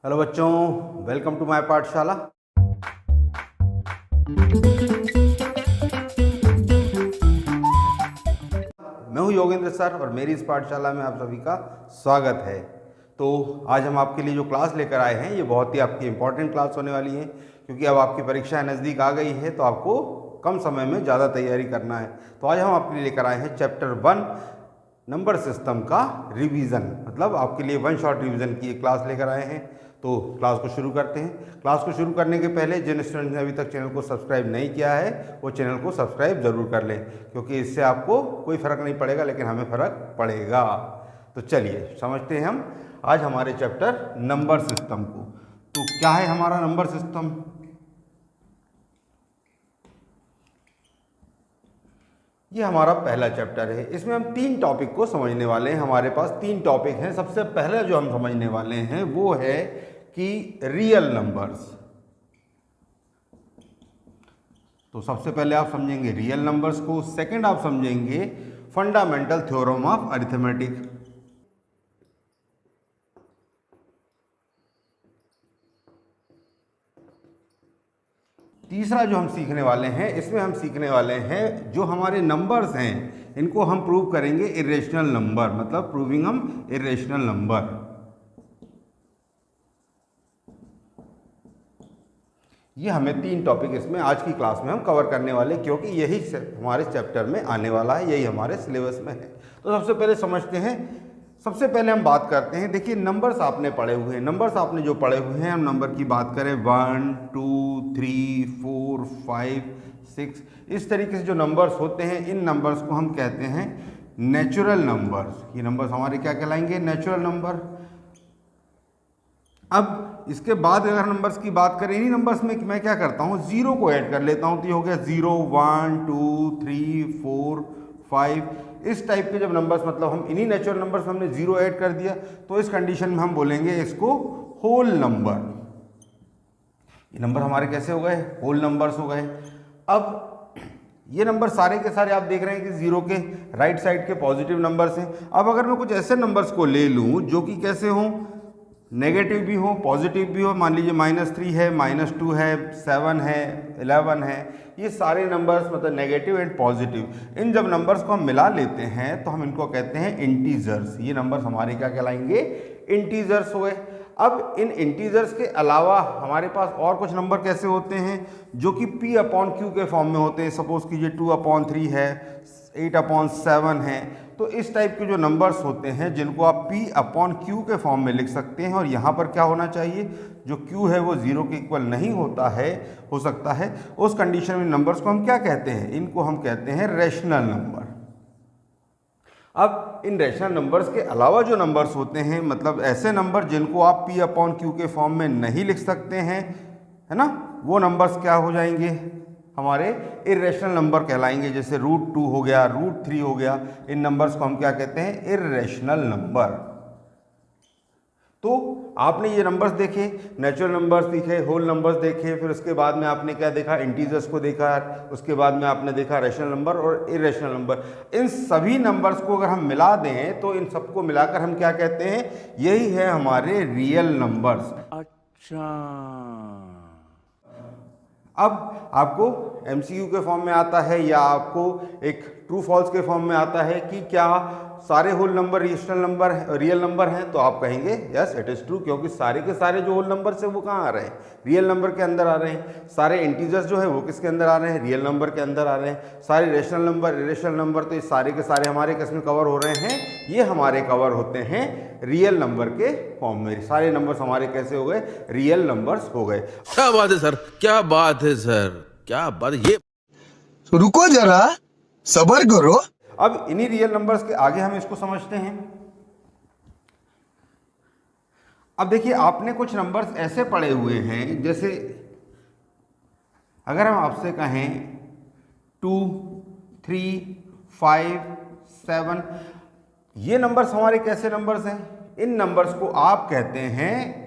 Hello बच्चों, welcome to my पाठशाला। मैं हूं योगेंद्र सर और मेरी इस पाठशाला में आप सभी का स्वागत है। तो आज हम आपके लिए जो क्लास लेकर आए हैं ये बहुत ही आपकी इम्पोर्टेंट क्लास होने वाली है, क्योंकि अब आपकी परीक्षा नज़दीक आ गई है तो आपको कम समय में ज़्यादा तैयारी करना है। तो आज हम आपके लिए लेकर आए हैं चैप्टर 1 नंबर सिस्टम का रिवीजन, मतलब आपके लिए वन शॉट रिवीजन की एक क्लास लेकर आए हैं। तो क्लास को शुरू करते हैं। क्लास को शुरू करने के पहले जिन स्टूडेंट्स ने अभी तक चैनल को सब्सक्राइब नहीं किया है वो चैनल को सब्सक्राइब जरूर कर लें, क्योंकि इससे आपको कोई फ़र्क नहीं पड़ेगा लेकिन हमें फ़र्क पड़ेगा। तो चलिए समझते हैं हम आज हमारे चैप्टर नंबर सिस्टम को। तो क्या है हमारा नंबर सिस्टम? ये हमारा पहला चैप्टर है। इसमें हम 3 टॉपिक को समझने वाले हैं। हमारे पास 3 टॉपिक हैं। सबसे पहले जो हम समझने वाले हैं वो है कि रियल नंबर्स। तो सबसे पहले आप समझेंगे रियल नंबर्स को। सेकंड आप समझेंगे फंडामेंटल थ्योरम ऑफ अरिथमेटिक। तीसरा जो हम सीखने वाले हैं, इसमें हम सीखने वाले हैं जो हमारे नंबर्स हैं इनको हम प्रूव करेंगे इरेशनल नंबर, मतलब प्रूविंग हम इरेशनल नंबर। ये हमें 3 टॉपिक इसमें आज की क्लास में हम कवर करने वाले, क्योंकि यही हमारे चैप्टर में आने वाला है, यही हमारे सिलेबस में है। तो सबसे पहले समझते हैं। सबसे पहले हम बात करते हैं, देखिए नंबर्स आपने पढ़े हुए हैं। नंबर्स आपने जो पढ़े हुए हैं, हम नंबर की बात करें 1 2 3 4 5 6, इस तरीके से जो नंबर्स होते हैं इन नंबर्स को हम कहते हैं नेचुरल नंबर्स। ये नंबर्स हमारे क्या कहलाएंगे? Natural number. अब इसके बाद अगर नंबर्स की बात करें, इन्हीं नंबर्स में मैं क्या करता हूँ, जीरो को ऐड कर लेता हूँ। तो ये हो गया 0 1 2 3 4 5। इस टाइप के जब नंबर्स, मतलब हम इन्हीं नेचुरल नंबर्स में हमने जीरो ऐड कर दिया तो इस कंडीशन में हम बोलेंगे इसको होल नंबर। ये नंबर हमारे कैसे हो गए? होल नंबर्स हो गए। अब ये नंबर सारे के सारे आप देख रहे हैं कि जीरो के राइट साइड के पॉजिटिव नंबर्स हैं। अब अगर मैं कुछ ऐसे नंबर्स को ले लूँ जो कि कैसे हों, नेगेटिव भी हो पॉजिटिव भी हो, मान लीजिए -3 है, -2 है, 7 है, 11 है, ये सारे नंबर्स मतलब नेगेटिव एंड पॉजिटिव, इन जब नंबर्स को हम मिला लेते हैं तो हम इनको कहते हैं इंटीजर्स। ये नंबर्स हमारे क्या कहलाएंगे? इंटीजर्स हुए। अब इन इंटीजर्स के अलावा हमारे पास और कुछ नंबर कैसे होते हैं जो कि P/Q के फॉर्म में होते हैं। सपोज कीजिए 2/3 है, 8/7 है। तो इस टाइप के जो नंबर्स होते हैं जिनको आप P/Q के फॉर्म में लिख सकते हैं। और यहाँ पर क्या होना चाहिए, जो Q है वो 0 के इक्वल नहीं होता है, हो सकता है। उस कंडीशन में नंबर्स को हम क्या कहते हैं? इनको हम कहते हैं रेशनल नंबर। अब इन रेशनल नंबर्स के अलावा जो नंबर्स होते हैं, मतलब ऐसे नंबर जिनको आप P/Q के फॉर्म में नहीं लिख सकते हैं, है ना, वो नंबर्स क्या हो जाएंगे? हमारे इरेशनल नंबर कहलाएंगे। जैसे √2 हो गया, √3 हो गया, इन नंबर्स को हम क्या कहते हैं? Irrational number. तो आपने ये नंबर्स देखे, नेचुरल नंबर्स दिखे, होल नंबर्स देखे, फिर उसके बाद में आपने क्या देखा? इंटीजर्स को देखा, उसके बाद में आपने देखा रेशनल नंबर और इरेशनल नंबर। इन सभी नंबर्स को अगर हम मिला दें तो इन सबको मिलाकर हम क्या कहते हैं? यही है हमारे रियल नंबर्स। अच्छा, अब आपको MCQ के फॉर्म में आता है या आपको एक ट्रू फॉल्स के फॉर्म में आता है कि क्या सारे होल नंबर रियल नंबर हैं, तो आप कहेंगे यस इट इज़ ट्रू, क्योंकि सारे के सारे जो होल नंबर है वो कहाँ आ रहे हैं? रियल नंबर के अंदर आ रहे हैं। सारे इंटीजर्स जो है वो किसके अंदर आ रहे हैं? रियल नंबर के अंदर आ रहे हैं। सारे रेशनल नंबर, इरेशनल नंबर, तो ये सारे के सारे हमारे किस में कवर हो रहे हैं? ये हमारे कवर होते हैं रियल नंबर के फॉर्म में। सारे नंबर्स हमारे कैसे हो गए? रियल नंबर्स हो गए। क्या बात है सर, क्या बात है सर, क्या बात है। ये रुको जरा, सबर करो। अब इन्हीं रियल नंबर्स के आगे हम इसको समझते हैं। अब देखिए आपने कुछ नंबर्स ऐसे पढ़े हुए हैं, जैसे अगर हम आपसे कहें 2 3 5 7, ये नंबर्स हमारे कैसे नंबर्स हैं? इन नंबर्स को आप कहते हैं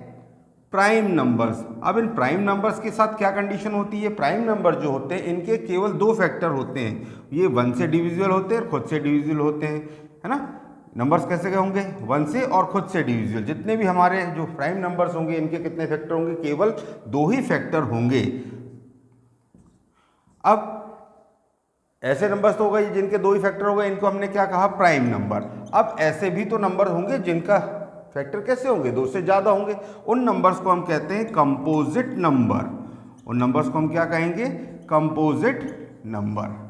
प्राइम नंबर्स। अब इन प्राइम नंबर्स के साथ क्या कंडीशन होती है? प्राइम नंबर जो होते हैं इनके केवल 2 फैक्टर होते हैं, ये 1 से डिविजिबल होते हैं और खुद से डिविजिबल होते हैं, है ना। नंबर्स कैसे के होंगे, 1 से और खुद से डिविजिबल। जितने भी हमारे जो प्राइम नंबर्स होंगे इनके कितने फैक्टर होंगे, केवल 2 ही फैक्टर होंगे। अब ऐसे नंबर्स तो होगा जिनके 2 ही फैक्टर होगा, इनको हमने क्या कहा, प्राइम नंबर। अब ऐसे भी तो नंबर होंगे जिनका फैक्टर कैसे होंगे, 2 से ज़्यादा होंगे, उन नंबर्स को हम कहते हैं कंपोजिट नंबर। उन नंबर्स को हम क्या कहेंगे, कंपोजिट नंबर।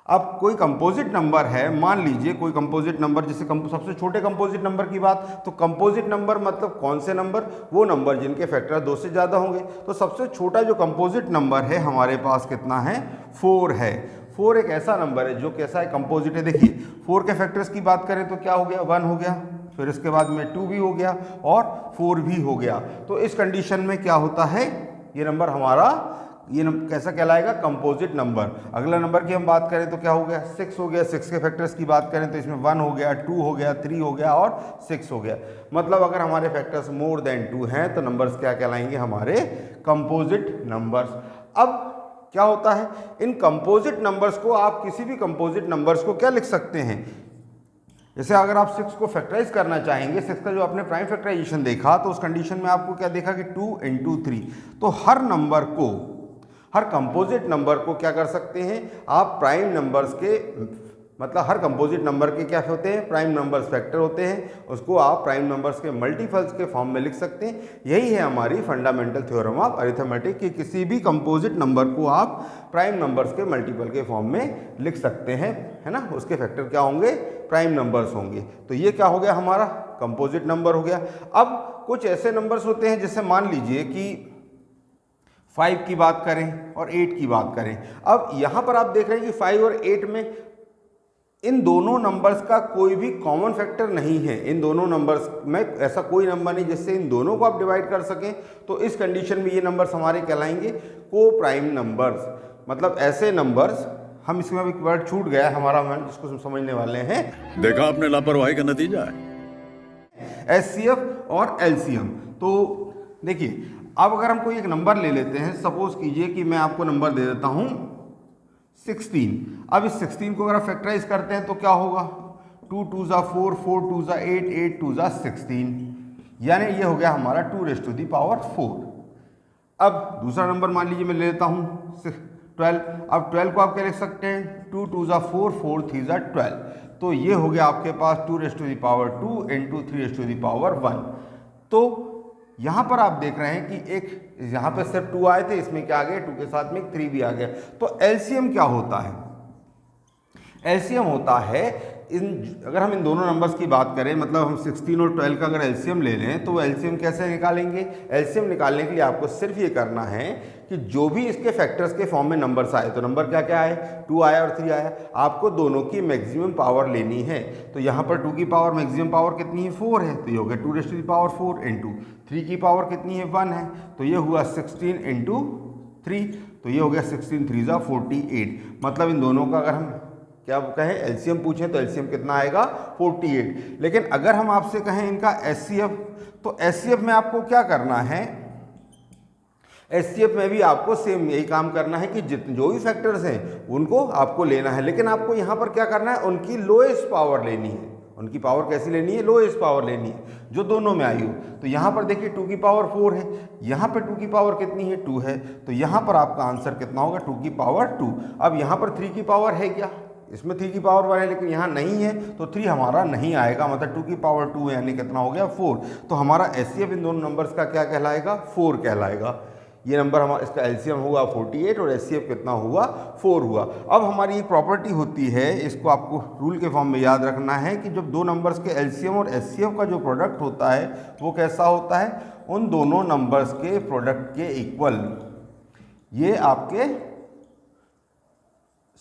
अब कोई कंपोजिट नंबर है, मान लीजिए कोई कंपोजिट नंबर, जैसे सबसे छोटे कंपोजिट नंबर की बात, तो कंपोजिट नंबर मतलब कौन से नंबर, वो नंबर जिनके फैक्टर 2 से ज़्यादा होंगे। तो सबसे छोटा जो कंपोजिट नंबर है हमारे पास कितना है, 4 है। 4 एक ऐसा नंबर है जो कैसा है, कंपोजिट है। देखिए 4 के फैक्टर्स की बात करें तो क्या हो गया, 1 हो गया, फिर इसके बाद में 2 भी हो गया और 4 भी हो गया। तो इस कंडीशन में क्या होता है, ये नंबर हमारा कैसा कहलाएगा, कंपोजिट नंबर। अगला नंबर की हम बात करें तो क्या हो गया, 6 हो गया। 6 के फैक्टर्स की बात करें तो इसमें 1 हो गया, 2 हो गया, 3 हो गया और 6 हो गया। मतलब अगर हमारे फैक्टर्स मोर देन 2 हैं तो नंबर्स क्या कहलाएंगे, हमारे कंपोजिट नंबर्स। अब क्या होता है, इन कंपोजिट नंबर्स को आप किसी भी कंपोजिट नंबर्स को क्या लिख सकते हैं, जैसे अगर आप 6 को फैक्टराइज करना चाहेंगे, 6 का जो आपने प्राइम फैक्टराइजेशन देखा तो उस कंडीशन में आपको क्या देखा कि 2 × 3। तो हर नंबर को, हर कंपोजिट नंबर को क्या कर सकते हैं आप, प्राइम नंबर्स के, मतलब हर कंपोजिट नंबर के क्या होते हैं, प्राइम नंबर्स फैक्टर होते हैं, उसको आप प्राइम नंबर्स के मल्टीपल्स के फॉर्म में लिख सकते हैं। यही है हमारी फंडामेंटल थ्योरम ऑफ अरिथमेटिक कि किसी भी कंपोजिट नंबर को आप प्राइम नंबर्स के मल्टीपल के फॉर्म में लिख सकते हैं, है ना। उसके फैक्टर क्या होंगे, प्राइम नंबर्स होंगे। तो ये क्या हो गया, हमारा कंपोजिट नंबर हो गया। अब कुछ ऐसे नंबर्स होते हैं, जैसे मान लीजिए कि 5 की बात करें और 8 की बात करें। अब यहाँ पर आप देख रहे हैं कि 5 और 8 में इन दोनों नंबर्स का कोई भी कॉमन फैक्टर नहीं है। इन दोनों नंबर्स में ऐसा कोई नंबर नहीं जिससे इन दोनों को आप डिवाइड कर सकें। तो इस कंडीशन में ये नंबर्स हमारे कहलाएंगे को प्राइम नंबर्स। मतलब ऐसे नंबर्स, हम इसमें एक वर्ड छूट गया हमारा मन, जिसको हम समझने वाले हैं, देखा आपने लापरवाही का नतीजा है, HCF और LCM। तो देखिए अब अगर हम कोई एक नंबर ले लेते हैं, सपोज कीजिए कि मैं आपको नंबर दे देता हूं 16। अब इस 16 को अगर आप फैक्टराइज करते हैं तो क्या होगा, 2 × 2 = 4, 4 × 2 = 8, 8 × 2 = 16, यानी ये हो गया हमारा 2⁴। अब दूसरा नंबर मान लीजिए मैं ले लेता हूं 12। अब 12 को आप क्या लिख सकते हैं, 2 × 2 = 4, 4 × 3 = 12। तो ये हो गया आपके पास 2⁴ × 3⁴ तो यहाँ पर आप देख रहे हैं कि एक यहाँ पे सिर्फ 2 आए थे, इसमें क्या आ गया, 2 के साथ में एक 3 भी आ गया। तो एलसीएम क्या होता है, एलसीएम होता है अगर हम इन दोनों नंबर्स की बात करें, मतलब हम 16 और 12 का अगर एलसीएम ले लें तो एलसीएम कैसे निकालेंगे। एलसीएम निकालने के लिए आपको सिर्फ ये करना है कि जो भी इसके फैक्टर्स के फॉर्म में नंबर्स आए, तो नंबर क्या क्या आए, 2 आया और 3 आया, आपको दोनों की मैक्सिमम पावर लेनी है। तो यहाँ पर 2 की पावर मैक्सिमम पावर कितनी है, 4 है, तो ये हो गया 2⁴ इंटू 3 की पावर कितनी है, 1 है, तो ये हुआ 16 × 3, तो ये हो गया 16 × 3 = 48। मतलब इन दोनों का अगर हम क्या कहें एलसीएम पूछें तो एलसीएम कितना आएगा, 48। लेकिन अगर हम आपसे कहें इनका एचसीएफ, तो एचसीएफ में आपको क्या करना है, एचसीएफ में भी आपको सेम यही काम करना है कि जो भी फैक्टर्स हैं उनको आपको लेना है, लेकिन आपको यहाँ पर क्या करना है, उनकी लोएस्ट पावर लेनी है। उनकी पावर कैसी लेनी है, लोएस्ट पावर लेनी है जो दोनों में आई हो। तो यहाँ पर देखिए 2 की पावर 4 है, यहाँ पर 2 की पावर कितनी है, 2 है, तो यहाँ पर आपका आंसर कितना होगा, 2 की पावर 2। अब यहाँ पर 3 की पावर है क्या, इसमें 3 की पावर 1 है लेकिन यहाँ नहीं है, तो 3 हमारा नहीं आएगा, मतलब 2 की पावर 2 यानी कितना हो गया, 4। तो हमारा एचसीएफ इन दोनों नंबर्स का क्या कहलाएगा, 4 कहलाएगा। ये नंबर हमारा, इसका एलसीएम हुआ 48 और एचसीएफ कितना हुआ, 4 हुआ। अब हमारी एक प्रॉपर्टी होती है, इसको आपको रूल के फॉर्म में याद रखना है कि जब दो नंबर्स के एलसीएम और एचसीएफ का जो प्रोडक्ट होता है वो कैसा होता है, उन दोनों नंबर्स के प्रोडक्ट के इक्वल। ये आपके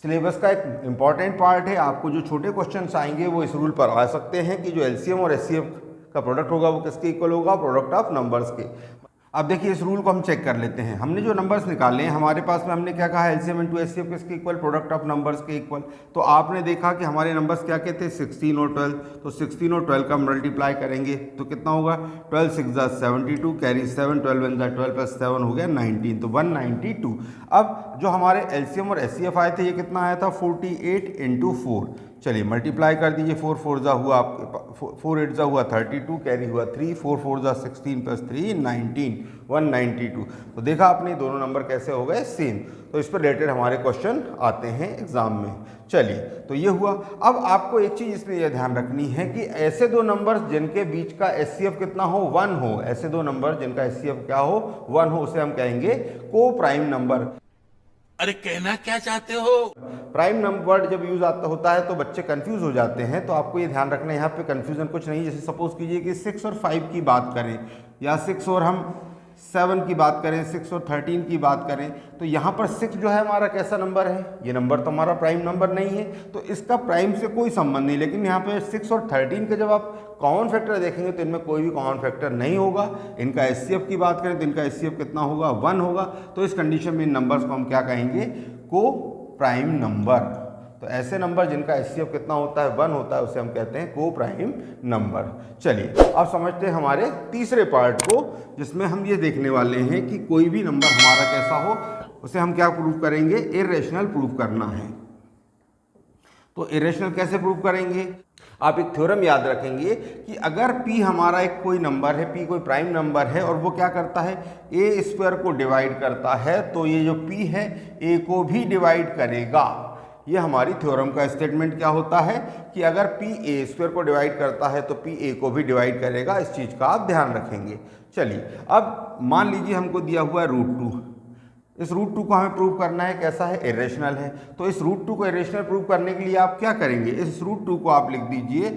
सिलेबस का एक इंपॉर्टेंट पार्ट है। आपको जो छोटे क्वेश्चंस आएंगे वो इस रूल पर आ सकते हैं कि जो एलसीएम और एचसीएफ का प्रोडक्ट होगा वो किसके इक्वल होगा, प्रोडक्ट ऑफ नंबर्स के। अब देखिए इस रूल को हम चेक कर लेते हैं। हमने जो नंबर्स निकाले हैं हमारे पास में, हमने क्या कहा, एलसीएम इंटू एचसीएफ किसके इक्वल, प्रोडक्ट ऑफ नंबर्स के इक्वल। तो आपने देखा कि हमारे नंबर्स क्या क्या थे, 16 और 12। तो 16 और 12 का मल्टीप्लाई करेंगे तो कितना होगा, 12 × 6 = 72, कैरी 7, 12 × 1 = 12 + 7 हो गया 19, तो 192। अब जो हमारे एलसीएम और एचसीएफ आए थे ये कितना आया था, 48 × 4, चलिए मल्टीप्लाई कर दीजिए, 4 4 जा हुआ आपके 4 8 जा हुआ 32, कैरी हुआ 3, 4 4 जा 16 प्लस 3 19, 192। तो देखा आपने दोनों नंबर कैसे हो गए सेम। तो इस पर रिलेटेड हमारे क्वेश्चन आते हैं एग्जाम में। चलिए तो ये हुआ। अब आपको एक चीज़ इसमें यह ध्यान रखनी है कि ऐसे दो नंबर्स जिनके बीच का एचसीएफ कितना हो 1 हो, ऐसे दो नंबर जिनका एचसीएफ क्या हो 1 हो, उसे हम कहेंगे को प्राइम नंबर। अरे कहना क्या चाहते हो? प्राइम नंबर जब यूज होता है तो बच्चे कंफ्यूज हो जाते हैं, तो आपको ये ध्यान रखना है यहाँ पे कंफ्यूजन कुछ नहीं। जैसे सपोज कीजिए कि 6 और 5 की बात करें, या 6 और हम 7 की बात करें, 6 और 13 की बात करें, तो यहाँ पर 6 जो है हमारा कैसा नंबर है, ये नंबर तो हमारा प्राइम नंबर नहीं है, तो इसका प्राइम से कोई संबंध नहीं। लेकिन यहाँ पे 6 और 13 के जब आप कॉमन फैक्टर देखेंगे तो इनमें कोई भी कॉमन फैक्टर नहीं होगा। इनका एचसीएफ की बात करें तो इनका एचसीएफ कितना होगा 1 होगा। तो इस कंडीशन में इन नंबर्स को हम क्या कहेंगे, को प्राइम नंबर। तो ऐसे नंबर जिनका एचसीएफ कितना होता है 1 होता है, उसे हम कहते हैं को प्राइम नंबर। चलिए अब समझते हैं हमारे तीसरे पार्ट को, जिसमें हम ये देखने वाले हैं कि कोई भी नंबर हमारा कैसा हो उसे हम क्या प्रूव करेंगे, इरेशनल प्रूव करना है। तो इरेशनल कैसे प्रूव करेंगे, आप एक थ्योरम याद रखेंगे कि अगर p हमारा एक कोई नंबर है, p कोई प्राइम नंबर है और वो क्या करता है a स्क्वायर को डिवाइड करता है, तो ये जो p है a को भी डिवाइड करेगा। ये हमारी थ्योरम का स्टेटमेंट क्या होता है कि अगर p a स्क्वायर को डिवाइड करता है तो p a को भी डिवाइड करेगा। इस चीज़ का आप ध्यान रखेंगे। चलिए अब मान लीजिए हमको दिया हुआ है √2, इस √2 को हमें प्रूव करना है कैसा है, इरेशनल है। तो इस √2 को इरेशनल प्रूव करने के लिए आप क्या करेंगे, इस √2 को आप लिख दीजिए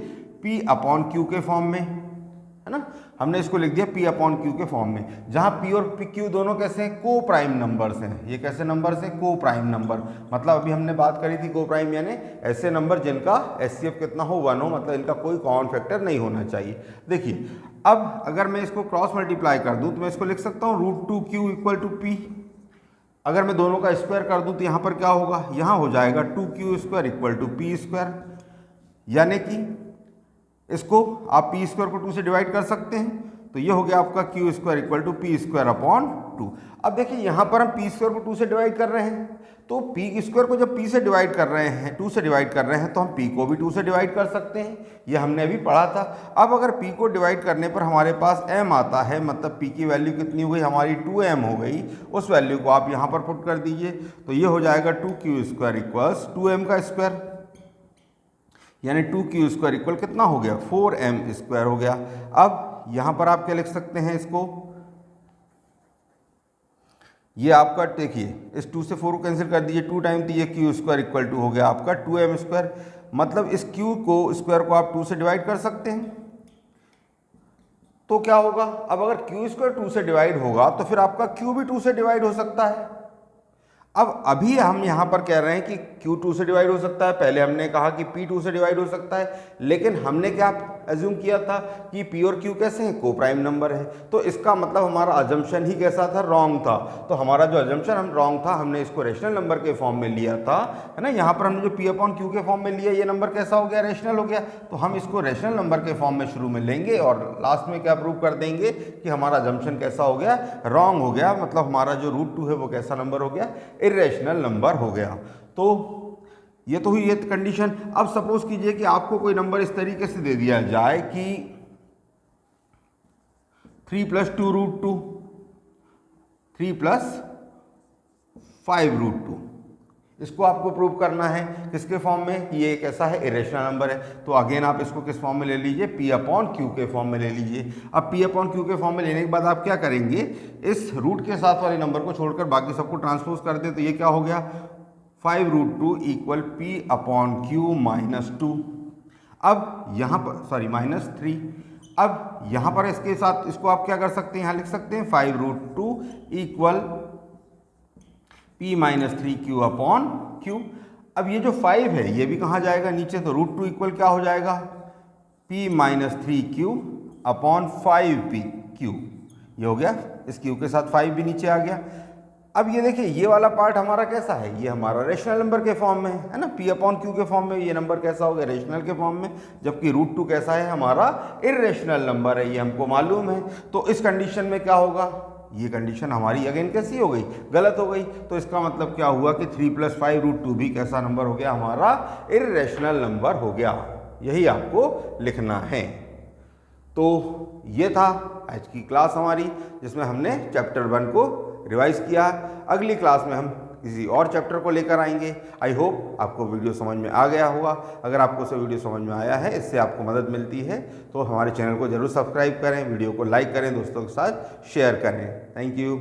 p अपॉन q के फॉर्म में, है ना। हमने इसको लिख दिया p अपॉन q के फॉर्म में, जहाँ p और q दोनों कैसे हैं, को प्राइम नंबर्स हैं। ये कैसे नंबर्स हैं, को प्राइम नंबर। मतलब अभी हमने बात करी थी को प्राइम यानी ऐसे नंबर जिनका एचसीएफ कितना हो 1 हो, मतलब इनका कोई कॉमन फैक्टर नहीं होना चाहिए। देखिए अब अगर मैं इसको क्रॉस मल्टीप्लाई कर दूँ तो मैं इसको लिख सकता हूँ √2q इक्वल टू p। अगर मैं दोनों का स्क्वायर कर दूं तो यहाँ पर क्या होगा, यहाँ हो जाएगा 2q square equal to p square, यानी कि इसको आप p स्क्वायर को 2 से डिवाइड कर सकते हैं। तो ये हो गया आपका q square equal to p square upon 2। अब देखिए यहाँ पर हम p स्क्वायर को 2 से डिवाइड कर रहे हैं, तो p स्क्वायर को जब p से डिवाइड कर रहे हैं, 2 से डिवाइड कर रहे हैं, तो हम p को भी 2 से डिवाइड कर सकते हैं। ये हमने अभी पढ़ा था। अब अगर p को डिवाइड करने पर हमारे पास m आता है, मतलब p की वैल्यू कितनी हो गई हमारी 2m हो गई, उस वैल्यू को आप यहाँ पर पुट कर दीजिए। तो ये हो जाएगा 2q स्क्वायर इक्वल्स 2m का स्क्वायर, यानी 2q स्क्वायर इक्वल कितना हो गया 4m स्क्वायर हो गया। अब यहाँ पर आप क्या लिख सकते हैं, इसको ये आपका देखिए इस 2 से 4 को कैंसिल कर दीजिए, 2 टाइम ये q स्क्वायर इक्वल टू हो गया आपका 2m स्क्वायर। मतलब इस q को स्क्वायर को आप 2 से डिवाइड कर सकते हैं, तो क्या होगा, अब अगर q स्क्वायर 2 से डिवाइड होगा तो फिर आपका q भी 2 से डिवाइड हो सकता है। अब अभी हम यहाँ पर कह रहे हैं कि q 2 से डिवाइड हो सकता है, पहले हमने कहा कि p 2 से डिवाइड हो सकता है, लेकिन हमने क्या एज्यूम किया था कि p और q कैसे हैं, को प्राइम नंबर है। तो इसका मतलब हमारा अजम्पशन ही कैसा था, रॉन्ग था। तो हमारा जो अजम्पशन हम रॉन्ग था, हमने इसको रेशनल नंबर के फॉर्म में लिया था, है ना। यहाँ पर हमने जो p अपॉन q के फॉर्म में लिया, ये नंबर कैसा हो गया, रेशनल हो गया। तो हम इसको रेशनल नंबर के फॉर्म में शुरू में लेंगे और लास्ट में क्या प्रूव कर देंगे कि हमारा अजम्पशन कैसा हो गया, रॉन्ग हो गया। मतलब हमारा जो √2 है वो कैसा नंबर हो गया, इरेशनल नंबर हो गया। तो ये तो हुई ये कंडीशन। अब सपोज कीजिए कि आपको कोई नंबर इस तरीके से दे दिया जाए कि 3 + 2 √2, 3 + 5 √2, इसको आपको प्रूव करना है किसके फॉर्म में, कि ये कैसा है, इरेशनल नंबर है। तो अगेन आप इसको किस फॉर्म में ले लीजिए, p अपॉन q के फॉर्म में ले लीजिए। अब p अपॉन q के फॉर्म में लेने के बाद आप क्या करेंगे, इस रूट के साथ वाले नंबर को छोड़कर बाकी सबको ट्रांसपोज कर दें। तो ये क्या हो गया, 5 √2 इक्वल p अपॉन q -2। अब यहाँ पर -3। अब यहाँ पर इसके साथ इसको आप क्या कर सकते हैं, यहाँ लिख सकते हैं 5 √2 equal p -3q upon q। अब ये जो 5 है ये भी कहाँ जाएगा, नीचे। तो √2 इक्वल क्या हो जाएगा, p -3q अपॉन 5pq। ये हो गया, इस q के साथ 5 भी नीचे आ गया। अब ये देखिए ये वाला पार्ट हमारा कैसा है, ये हमारा रेशनल नंबर के फॉर्म में है ना, p अपॉन q के फॉर्म में। ये नंबर कैसा हो गया, रेशनल के फॉर्म में, जबकि √2 कैसा है, हमारा इरेशनल नंबर है, ये हमको मालूम है। तो इस कंडीशन में क्या होगा, ये कंडीशन हमारी अगेन कैसी हो गई, गलत हो गई। तो इसका मतलब क्या हुआ कि 3 + 5√2 भी कैसा नंबर हो गया, हमारा इर्रेशनल नंबर हो गया। यही आपको लिखना है। तो ये था आज की क्लास हमारी, जिसमें हमने चैप्टर 1 को रिवाइज किया। अगली क्लास में हम किसी और चैप्टर को लेकर आएंगे। आई होप आपको वीडियो समझ में आ गया होगा। अगर आपको से वीडियो समझ में आया है, इससे आपको मदद मिलती है, तो हमारे चैनल को जरूर सब्सक्राइब करें, वीडियो को लाइक करें, दोस्तों के साथ शेयर करें। Thank you.